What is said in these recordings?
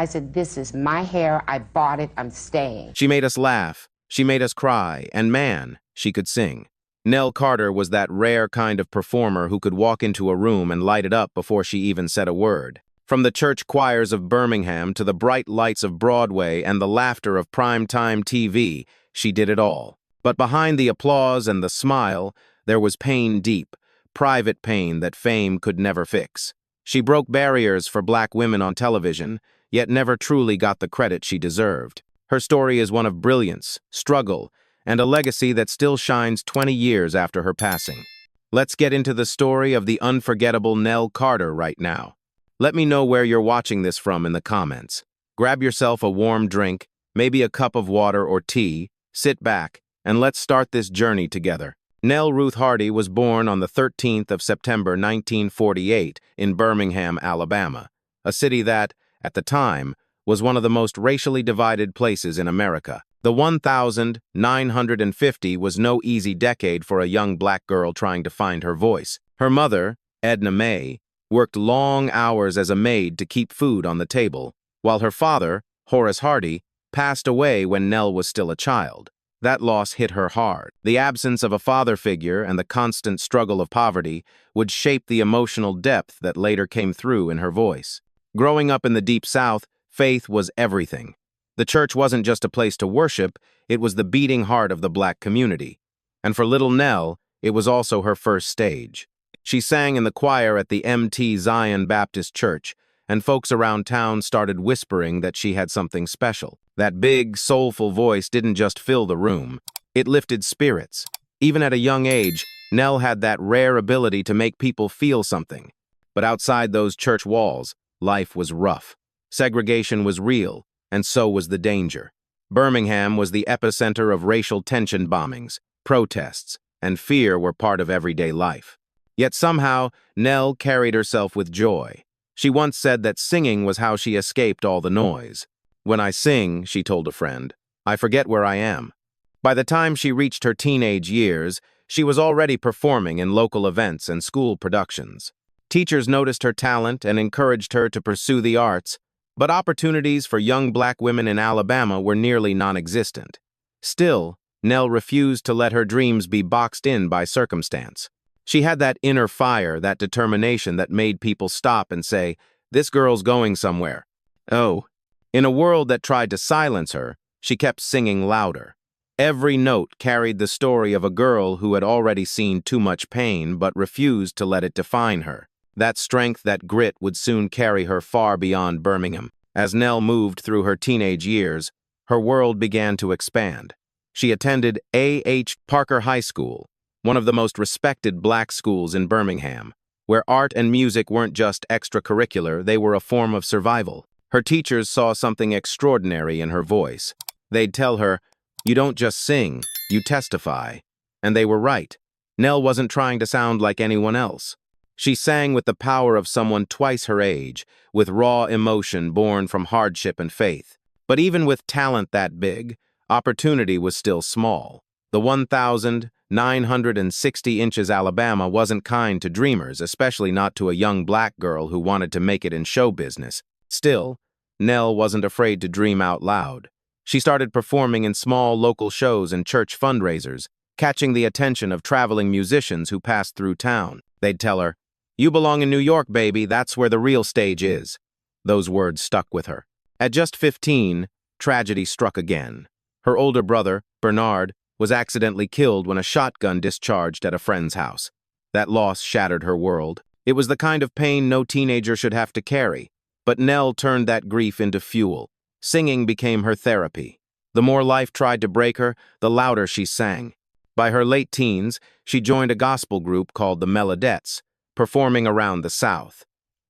I said, this is my hair. I bought it. I'm staying. She made us laugh. She made us cry. And man, she could sing. Nell Carter was that rare kind of performer who could walk into a room and light it up before she even said a word. From the church choirs of Birmingham to the bright lights of Broadway and the laughter of primetime TV, she did it all. But behind the applause and the smile, there was pain deep, private pain that fame could never fix. She broke barriers for black women on television, yet never truly got the credit she deserved. Her story is one of brilliance, struggle, and a legacy that still shines 20 years after her passing. Let's get into the story of the unforgettable Nell Carter right now. Let me know where you're watching this from in the comments. Grab yourself a warm drink, maybe a cup of water or tea, sit back, and let's start this journey together. Nell Ruth Hardy was born on the 13th of September 1948 in Birmingham, Alabama, a city that, at the time, was one of the most racially divided places in America. The 1950 was no easy decade for a young black girl trying to find her voice. Her mother, Edna May, worked long hours as a maid to keep food on the table, while her father, Horace Hardy, passed away when Nell was still a child. That loss hit her hard. The absence of a father figure and the constant struggle of poverty would shape the emotional depth that later came through in her voice. Growing up in the Deep South, faith was everything. The church wasn't just a place to worship, it was the beating heart of the black community. And for little Nell, it was also her first stage. She sang in the choir at the Mt. Zion Baptist Church, and folks around town started whispering that she had something special. That big, soulful voice didn't just fill the room, it lifted spirits. Even at a young age, Nell had that rare ability to make people feel something. But outside those church walls, life was rough. Segregation was real, and so was the danger. Birmingham was the epicenter of racial tension bombings, protests, and fear were part of everyday life. Yet somehow, Nell carried herself with joy. She once said that singing was how she escaped all the noise. "When I sing," she told a friend, "I forget where I am." By the time she reached her teenage years, she was already performing in local events and school productions. Teachers noticed her talent and encouraged her to pursue the arts, but opportunities for young black women in Alabama were nearly non-existent. Still, Nell refused to let her dreams be boxed in by circumstance. She had that inner fire, that determination that made people stop and say, "This girl's going somewhere." Oh, in a world that tried to silence her, she kept singing louder. Every note carried the story of a girl who had already seen too much pain but refused to let it define her. That strength, that grit would soon carry her far beyond Birmingham. As Nell moved through her teenage years, her world began to expand. She attended A.H. Parker High School, one of the most respected black schools in Birmingham, where art and music weren't just extracurricular, they were a form of survival. Her teachers saw something extraordinary in her voice. They'd tell her, "You don't just sing, you testify." And they were right. Nell wasn't trying to sound like anyone else. She sang with the power of someone twice her age, with raw emotion born from hardship and faith. But even with talent that big, opportunity was still small. The 1,960 inches Alabama wasn't kind to dreamers, especially not to a young black girl who wanted to make it in show business. Still, Nell wasn't afraid to dream out loud. She started performing in small local shows and church fundraisers, catching the attention of traveling musicians who passed through town. They'd tell her, "You belong in New York, baby, that's where the real stage is." Those words stuck with her. At just 15, tragedy struck again. Her older brother, Bernard, was accidentally killed when a shotgun discharged at a friend's house. That loss shattered her world. It was the kind of pain no teenager should have to carry. But Nell turned that grief into fuel. Singing became her therapy. The more life tried to break her, the louder she sang. By her late teens, she joined a gospel group called the Melodettes, performing around the South.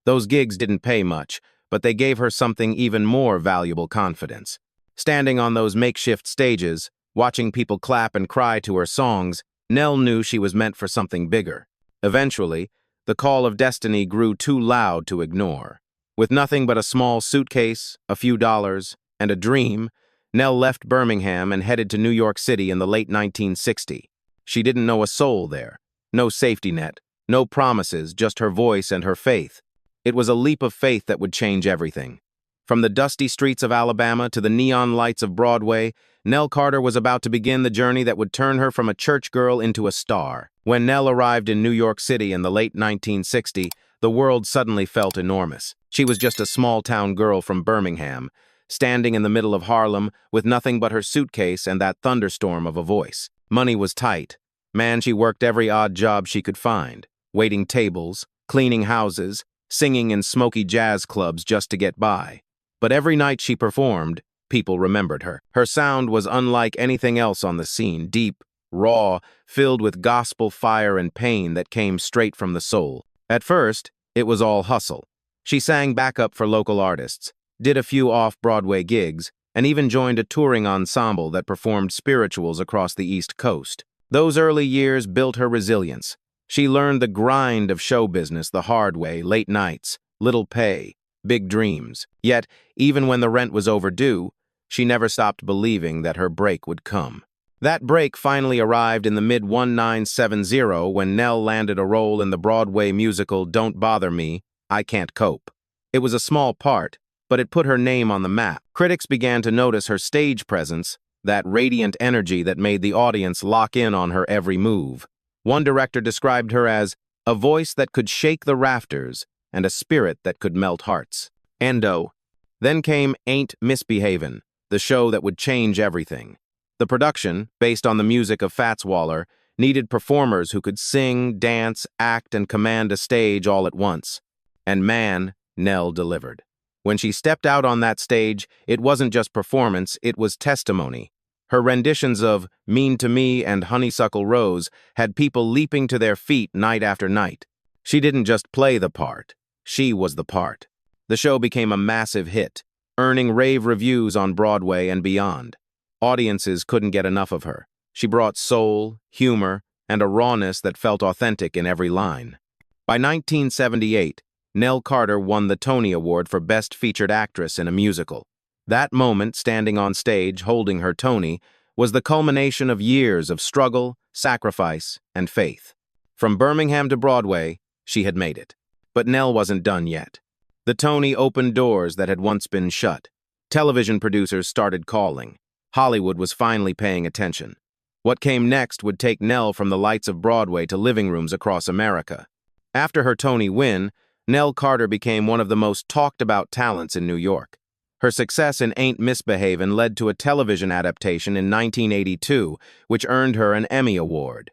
Those gigs didn't pay much, but they gave her something even more valuable: confidence. Standing on those makeshift stages, watching people clap and cry to her songs, Nell knew she was meant for something bigger. Eventually, the call of destiny grew too loud to ignore. With nothing but a small suitcase, a few dollars, and a dream, Nell left Birmingham and headed to New York City in the late 1960s. She didn't know a soul there. No safety net, no promises, just her voice and her faith. It was a leap of faith that would change everything. From the dusty streets of Alabama to the neon lights of Broadway, Nell Carter was about to begin the journey that would turn her from a church girl into a star. When Nell arrived in New York City in the late 1960s, the world suddenly felt enormous. She was just a small-town girl from Birmingham, standing in the middle of Harlem with nothing but her suitcase and that thunderstorm of a voice. Money was tight. Man, she worked every odd job she could find, waiting tables, cleaning houses, singing in smoky jazz clubs just to get by. But every night she performed, people remembered her. Her sound was unlike anything else on the scene, deep, raw, filled with gospel fire and pain that came straight from the soul. At first, it was all hustle. She sang backup for local artists, did a few off-Broadway gigs, and even joined a touring ensemble that performed spirituals across the East Coast. Those early years built her resilience. She learned the grind of show business the hard way, late nights, little pay, big dreams. Yet, even when the rent was overdue, she never stopped believing that her break would come. That break finally arrived in the mid-1970s when Nell landed a role in the Broadway musical Don't Bother Me, I Can't Cope. It was a small part, but it put her name on the map. Critics began to notice her stage presence, that radiant energy that made the audience lock in on her every move. One director described her as a voice that could shake the rafters and a spirit that could melt hearts. Endo. Then came Ain't Misbehavin', the show that would change everything. The production, based on the music of Fats Waller, needed performers who could sing, dance, act, and command a stage all at once. And man, Nell delivered. When she stepped out on that stage, it wasn't just performance, it was testimony. Her renditions of Mean to Me and Honeysuckle Rose had people leaping to their feet night after night. She didn't just play the part, she was the part. The show became a massive hit, earning rave reviews on Broadway and beyond. Audiences couldn't get enough of her. She brought soul, humor, and a rawness that felt authentic in every line. By 1978, Nell Carter won the Tony Award for Best Featured Actress in a Musical. That moment, standing on stage holding her Tony, was the culmination of years of struggle, sacrifice, and faith. From Birmingham to Broadway, she had made it. But Nell wasn't done yet. The Tony opened doors that had once been shut. Television producers started calling. Hollywood was finally paying attention. What came next would take Nell from the lights of Broadway to living rooms across America. After her Tony win, Nell Carter became one of the most talked-about talents in New York. Her success in Ain't Misbehavin' led to a television adaptation in 1982, which earned her an Emmy Award.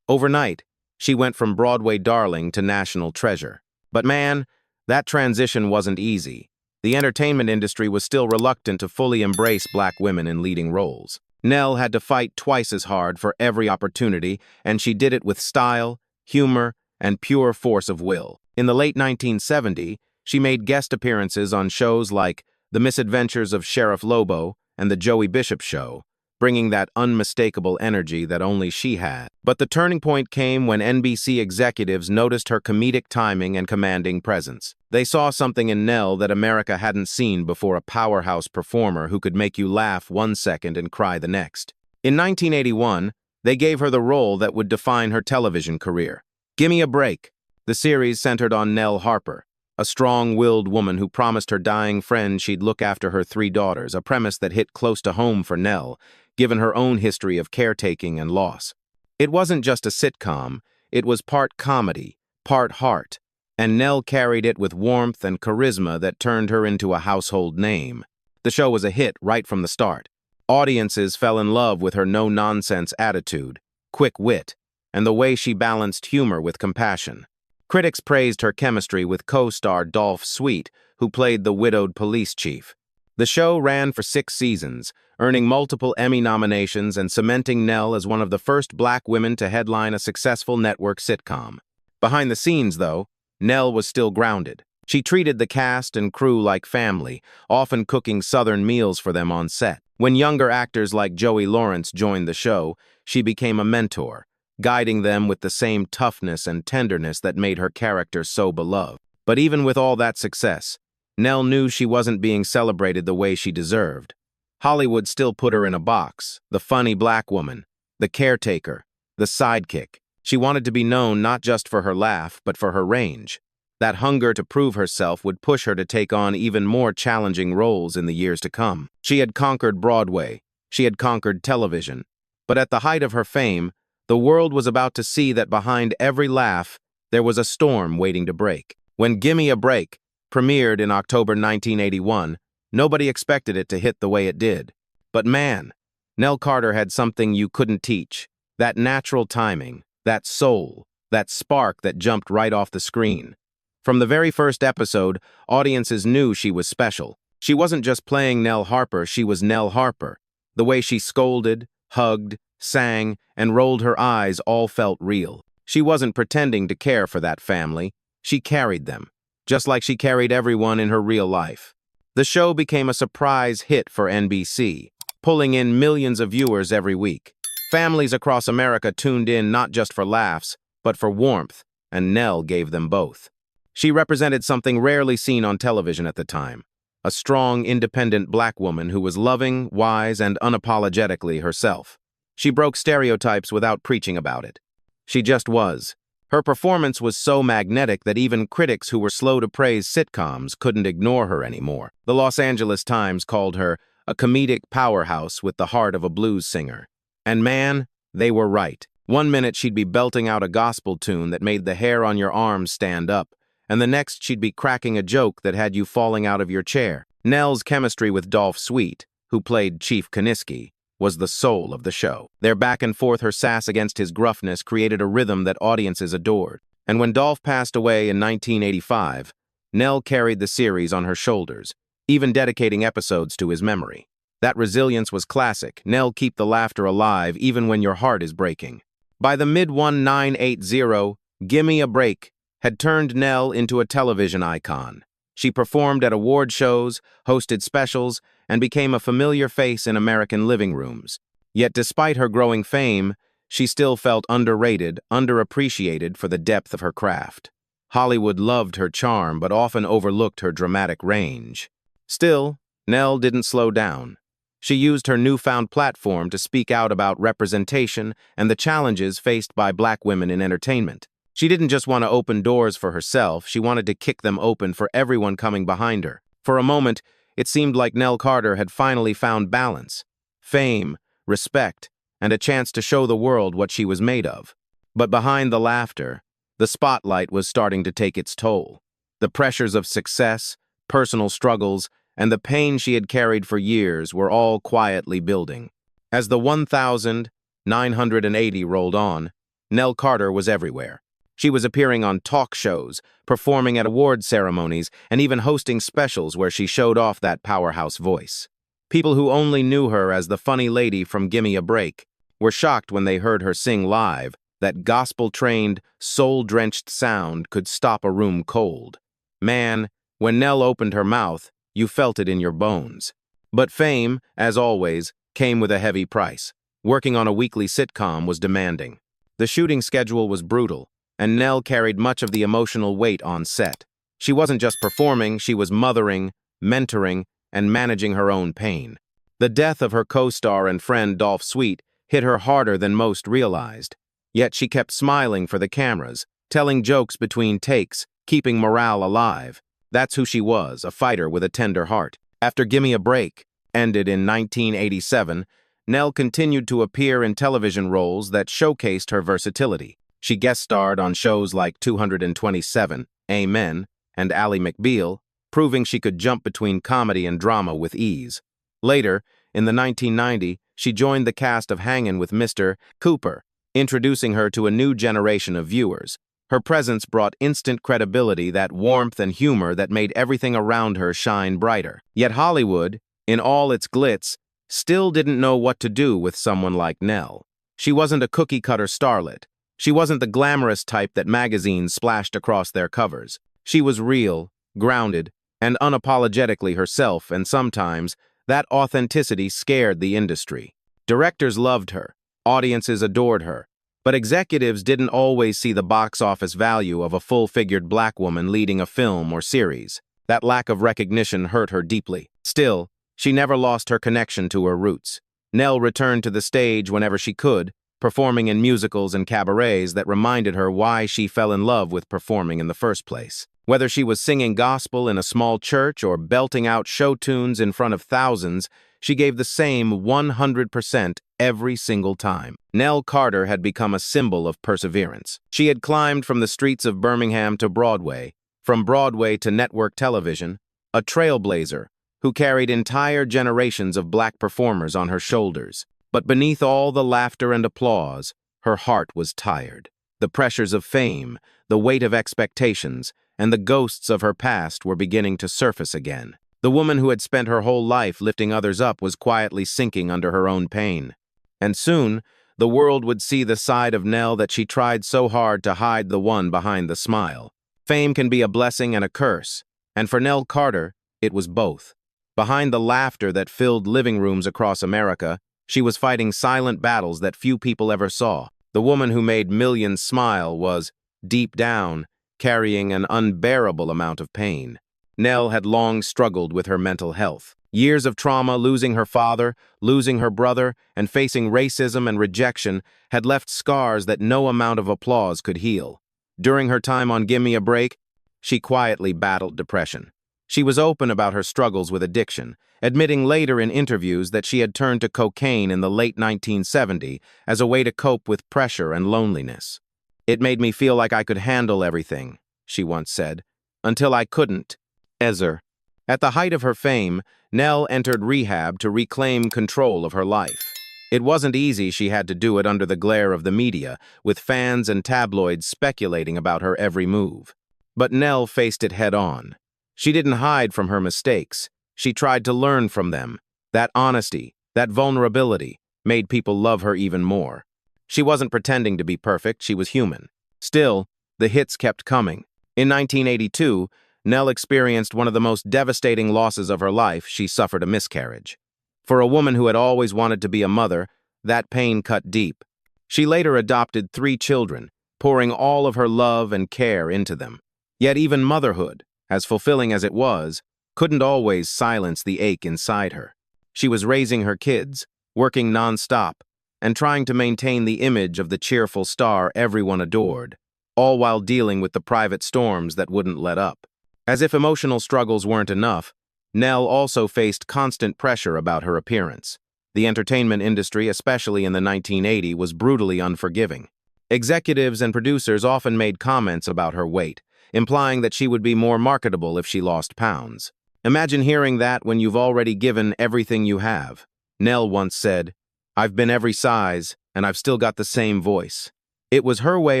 Overnight, she went from Broadway darling to national treasure. But man, that transition wasn't easy. The entertainment industry was still reluctant to fully embrace black women in leading roles. Nell had to fight twice as hard for every opportunity, and she did it with style, humor, and pure force of will. In the late 1970s, she made guest appearances on shows like The Misadventures of Sheriff Lobo and The Joey Bishop Show, bringing that unmistakable energy that only she had. But the turning point came when NBC executives noticed her comedic timing and commanding presence. They saw something in Nell that America hadn't seen before, a powerhouse performer who could make you laugh one second and cry the next. In 1981, they gave her the role that would define her television career. Gimme a Break. The series centered on Nell Harper, a strong-willed woman who promised her dying friend she'd look after her 3 daughters, a premise that hit close to home for Nell, given her own history of caretaking and loss. It wasn't just a sitcom, it was part comedy, part heart, and Nell carried it with warmth and charisma that turned her into a household name. The show was a hit right from the start. Audiences fell in love with her no-nonsense attitude, quick wit, and the way she balanced humor with compassion. Critics praised her chemistry with co-star Dolph Sweet, who played the widowed police chief. The show ran for 6 seasons, earning multiple Emmy nominations and cementing Nell as one of the first black women to headline a successful network sitcom. Behind the scenes, though, Nell was still grounded. She treated the cast and crew like family, often cooking Southern meals for them on set. When younger actors like Joey Lawrence joined the show, she became a mentor, guiding them with the same toughness and tenderness that made her character so beloved. But even with all that success, Nell knew she wasn't being celebrated the way she deserved. Hollywood still put her in a box, the funny black woman, the caretaker, the sidekick. She wanted to be known not just for her laugh, but for her range. That hunger to prove herself would push her to take on even more challenging roles in the years to come. She had conquered Broadway. She had conquered television. But at the height of her fame, the world was about to see that behind every laugh, there was a storm waiting to break. When Gimme a Break premiered in October 1981, nobody expected it to hit the way it did. But man, Nell Carter had something you couldn't teach. That natural timing, that soul, that spark that jumped right off the screen. From the very first episode, audiences knew she was special. She wasn't just playing Nell Harper, she was Nell Harper. The way she scolded, hugged, sang, and rolled her eyes all felt real. She wasn't pretending to care for that family. She carried them, just like she carried everyone in her real life. The show became a surprise hit for NBC, pulling in millions of viewers every week. Families across America tuned in not just for laughs, but for warmth, and Nell gave them both. She represented something rarely seen on television at the time, a strong, independent black woman who was loving, wise, and unapologetically herself. She broke stereotypes without preaching about it. She just was. Her performance was so magnetic that even critics who were slow to praise sitcoms couldn't ignore her anymore. The Los Angeles Times called her a comedic powerhouse with the heart of a blues singer. And man, they were right. One minute she'd be belting out a gospel tune that made the hair on your arms stand up, and the next she'd be cracking a joke that had you falling out of your chair. Nell's chemistry with Dolph Sweet, who played Chief Kaniski, was the soul of the show. Their back and forth, her sass against his gruffness, created a rhythm that audiences adored. And when Dolph passed away in 1985, Nell carried the series on her shoulders, even dedicating episodes to his memory. That resilience was classic. Nell, keep the laughter alive even when your heart is breaking. By the mid-1980, Gimme a Break had turned Nell into a television icon. She performed at award shows, hosted specials, and became a familiar face in American living rooms. Yet despite her growing fame, she still felt underrated, underappreciated for the depth of her craft. Hollywood loved her charm but often overlooked her dramatic range. Still, Nell didn't slow down. She used her newfound platform to speak out about representation and the challenges faced by black women in entertainment. She didn't just want to open doors for herself, she wanted to kick them open for everyone coming behind her. For a moment, it seemed like Nell Carter had finally found balance, fame, respect, and a chance to show the world what she was made of. But behind the laughter, the spotlight was starting to take its toll. The pressures of success, personal struggles, and the pain she had carried for years were all quietly building. As the 1980 rolled on, Nell Carter was everywhere. She was appearing on talk shows, performing at award ceremonies, and even hosting specials where she showed off that powerhouse voice. People who only knew her as the funny lady from Gimme a Break were shocked when they heard her sing live. That gospel-trained, soul-drenched sound could stop a room cold. Man, when Nell opened her mouth, you felt it in your bones. But fame, as always, came with a heavy price. Working on a weekly sitcom was demanding. The shooting schedule was brutal, and Nell carried much of the emotional weight on set. She wasn't just performing, she was mothering, mentoring, and managing her own pain. The death of her co-star and friend Dolph Sweet hit her harder than most realized. Yet she kept smiling for the cameras, telling jokes between takes, keeping morale alive. That's who she was, a fighter with a tender heart. After Gimme a Break ended in 1987, Nell continued to appear in television roles that showcased her versatility. She guest starred on shows like 227, Amen, and Ally McBeal, proving she could jump between comedy and drama with ease. Later, in the 1990s, she joined the cast of Hangin' with Mr. Cooper, introducing her to a new generation of viewers. Her presence brought instant credibility, that warmth and humor that made everything around her shine brighter. Yet Hollywood, in all its glitz, still didn't know what to do with someone like Nell. She wasn't a cookie-cutter starlet. She wasn't the glamorous type that magazines splashed across their covers. She was real, grounded, and unapologetically herself, and sometimes that authenticity scared the industry. Directors loved her, audiences adored her, but executives didn't always see the box office value of a full-figured black woman leading a film or series. That lack of recognition hurt her deeply. Still, she never lost her connection to her roots. Nell returned to the stage whenever she could, performing in musicals and cabarets that reminded her why she fell in love with performing in the first place. Whether she was singing gospel in a small church or belting out show tunes in front of thousands, she gave the same 100% every single time. Nell Carter had become a symbol of perseverance. She had climbed from the streets of Birmingham to Broadway, from Broadway to network television, a trailblazer who carried entire generations of black performers on her shoulders. But beneath all the laughter and applause, her heart was tired. The pressures of fame, the weight of expectations, and the ghosts of her past were beginning to surface again. The woman who had spent her whole life lifting others up was quietly sinking under her own pain. And soon, the world would see the side of Nell that she tried so hard to hide, the one behind the smile. Fame can be a blessing and a curse, and for Nell Carter, it was both. Behind the laughter that filled living rooms across America, she was fighting silent battles that few people ever saw. The woman who made millions smile was, deep down, carrying an unbearable amount of pain. Nell had long struggled with her mental health. Years of trauma, losing her father, losing her brother, and facing racism and rejection had left scars that no amount of applause could heal. During her time on Gimme a Break, she quietly battled depression. She was open about her struggles with addiction, admitting later in interviews that she had turned to cocaine in the late 1970s as a way to cope with pressure and loneliness. "It made me feel like I could handle everything," she once said, "until I couldn't." Ezer. At the height of her fame, Nell entered rehab to reclaim control of her life. It wasn't easy. She had to do it under the glare of the media, with fans and tabloids speculating about her every move. But Nell faced it head-on. She didn't hide from her mistakes. She tried to learn from them. That honesty, that vulnerability, made people love her even more. She wasn't pretending to be perfect, she was human. Still, the hits kept coming. In 1982, Nell experienced one of the most devastating losses of her life. She suffered a miscarriage. For a woman who had always wanted to be a mother, that pain cut deep. She later adopted 3 children, pouring all of her love and care into them. Yet even motherhood, as fulfilling as it was, couldn't always silence the ache inside her. She was raising her kids, working nonstop, and trying to maintain the image of the cheerful star everyone adored, all while dealing with the private storms that wouldn't let up. As if emotional struggles weren't enough, Nell also faced constant pressure about her appearance. The entertainment industry, especially in the 1980s, was brutally unforgiving. Executives and producers often made comments about her weight, implying that she would be more marketable if she lost pounds. "Imagine hearing that when you've already given everything you have." Nell once said, "I've been every size, and I've still got the same voice." It was her way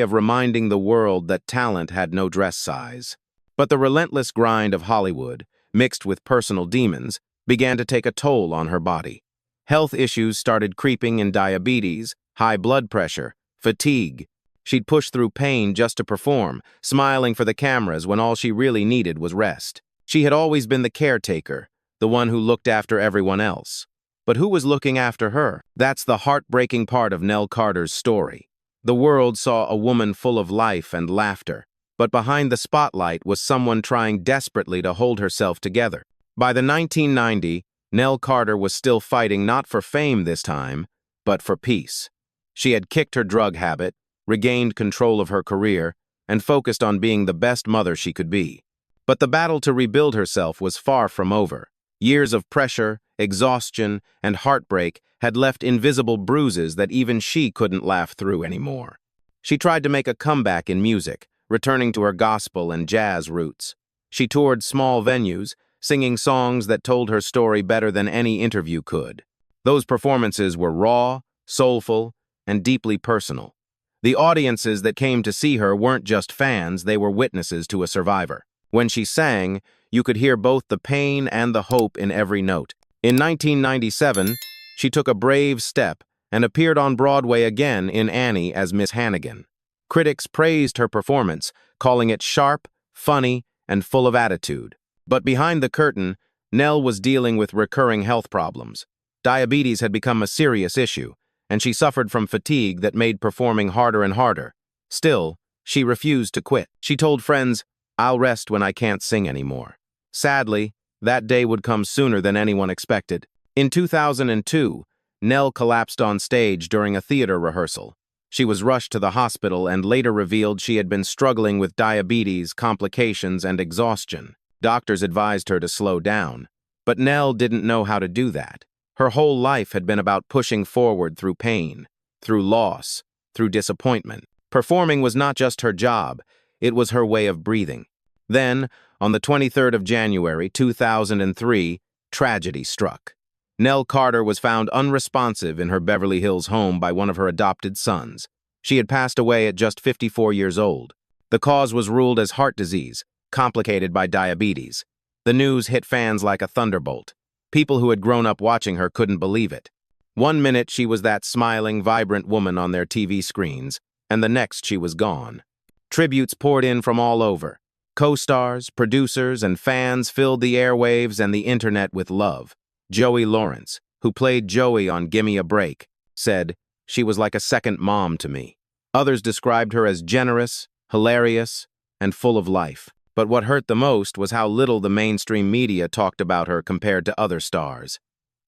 of reminding the world that talent had no dress size. But the relentless grind of Hollywood, mixed with personal demons, began to take a toll on her body. Health issues started creeping in: diabetes, high blood pressure, fatigue. She'd push through pain just to perform, smiling for the cameras when all she really needed was rest. She had always been the caretaker, the one who looked after everyone else. But who was looking after her? That's the heartbreaking part of Nell Carter's story. The world saw a woman full of life and laughter, but behind the spotlight was someone trying desperately to hold herself together. By the 1990s, Nell Carter was still fighting not for fame this time, but for peace. She had kicked her drug habit, regained control of her career, and focused on being the best mother she could be. But the battle to rebuild herself was far from over. Years of pressure, exhaustion, and heartbreak had left invisible bruises that even she couldn't laugh through anymore. She tried to make a comeback in music, returning to her gospel and jazz roots. She toured small venues, singing songs that told her story better than any interview could. Those performances were raw, soulful, and deeply personal. The audiences that came to see her weren't just fans, they were witnesses to a survivor. When she sang, you could hear both the pain and the hope in every note. In 1997, she took a brave step and appeared on Broadway again in Annie as Miss Hannigan. Critics praised her performance, calling it sharp, funny, and full of attitude. But behind the curtain, Nell was dealing with recurring health problems. Diabetes had become a serious issue, and she suffered from fatigue that made performing harder and harder. Still, she refused to quit. She told friends, "I'll rest when I can't sing anymore." Sadly, that day would come sooner than anyone expected. In 2002, Nell collapsed on stage during a theater rehearsal. She was rushed to the hospital and later revealed she had been struggling with diabetes, complications, and exhaustion. Doctors advised her to slow down, but Nell didn't know how to do that. Her whole life had been about pushing forward through pain, through loss, through disappointment. Performing was not just her job, it was her way of breathing. Then, on the 23rd of January, 2003, tragedy struck. Nell Carter was found unresponsive in her Beverly Hills home by one of her adopted sons. She had passed away at just 54 years old. The cause was ruled as heart disease, complicated by diabetes. The news hit fans like a thunderbolt. People who had grown up watching her couldn't believe it. One minute she was that smiling, vibrant woman on their TV screens, and the next she was gone. Tributes poured in from all over. Co-stars, producers, and fans filled the airwaves and the internet with love. Joey Lawrence, who played Joey on Gimme a Break, said, "She was like a second mom to me." Others described her as generous, hilarious, and full of life. But what hurt the most was how little the mainstream media talked about her compared to other stars.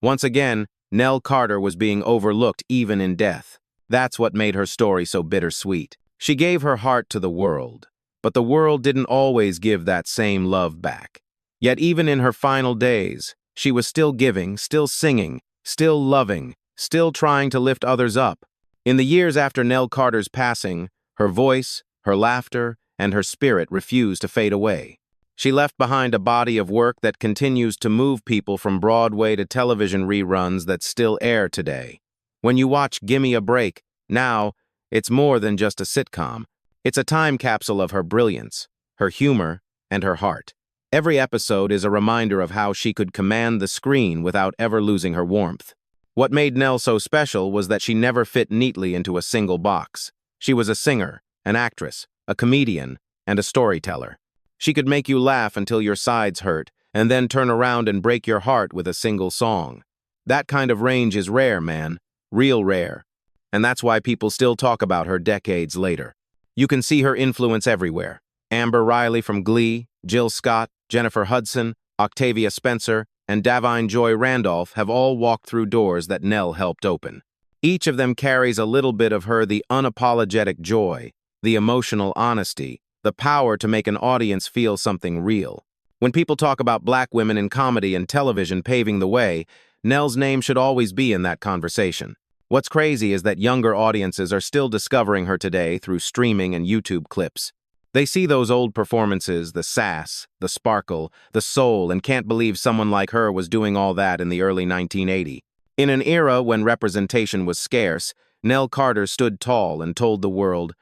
Once again, Nell Carter was being overlooked even in death. That's what made her story so bittersweet. She gave her heart to the world, but the world didn't always give that same love back. Yet even in her final days, she was still giving, still singing, still loving, still trying to lift others up. In the years after Nell Carter's passing, her voice, her laughter, and her spirit refused to fade away. She left behind a body of work that continues to move people from Broadway to television reruns that still air today. When you watch Gimme a Break, now, it's more than just a sitcom. It's a time capsule of her brilliance, her humor, and her heart. Every episode is a reminder of how she could command the screen without ever losing her warmth. What made Nell so special was that she never fit neatly into a single box. She was a singer, an actress, a comedian, and a storyteller. She could make you laugh until your sides hurt, and then turn around and break your heart with a single song. That kind of range is rare, man. Real rare. And that's why people still talk about her decades later. You can see her influence everywhere. Amber Riley from Glee, Jill Scott, Jennifer Hudson, Octavia Spencer, and Davine Joy Randolph have all walked through doors that Nell helped open. Each of them carries a little bit of her, the unapologetic joy, the emotional honesty, the power to make an audience feel something real. When people talk about Black women in comedy and television paving the way, Nell's name should always be in that conversation. What's crazy is that younger audiences are still discovering her today through streaming and YouTube clips. They see those old performances, the sass, the sparkle, the soul, and can't believe someone like her was doing all that in the early 1980s. In an era when representation was scarce, Nell Carter stood tall and told the world,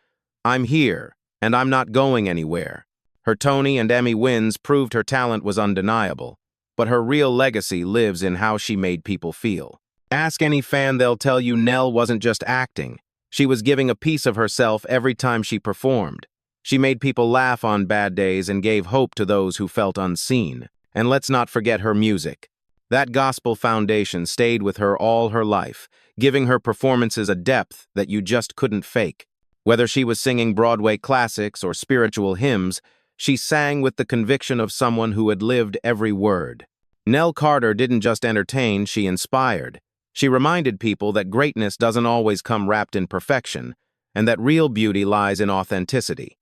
"I'm here, and I'm not going anywhere." Her Tony and Emmy wins proved her talent was undeniable, but her real legacy lives in how she made people feel. Ask any fan, they'll tell you Nell wasn't just acting. She was giving a piece of herself every time she performed. She made people laugh on bad days and gave hope to those who felt unseen. And let's not forget her music. That gospel foundation stayed with her all her life, giving her performances a depth that you just couldn't fake. Whether she was singing Broadway classics or spiritual hymns, she sang with the conviction of someone who had lived every word. Nell Carter didn't just entertain, she inspired. She reminded people that greatness doesn't always come wrapped in perfection, and that real beauty lies in authenticity.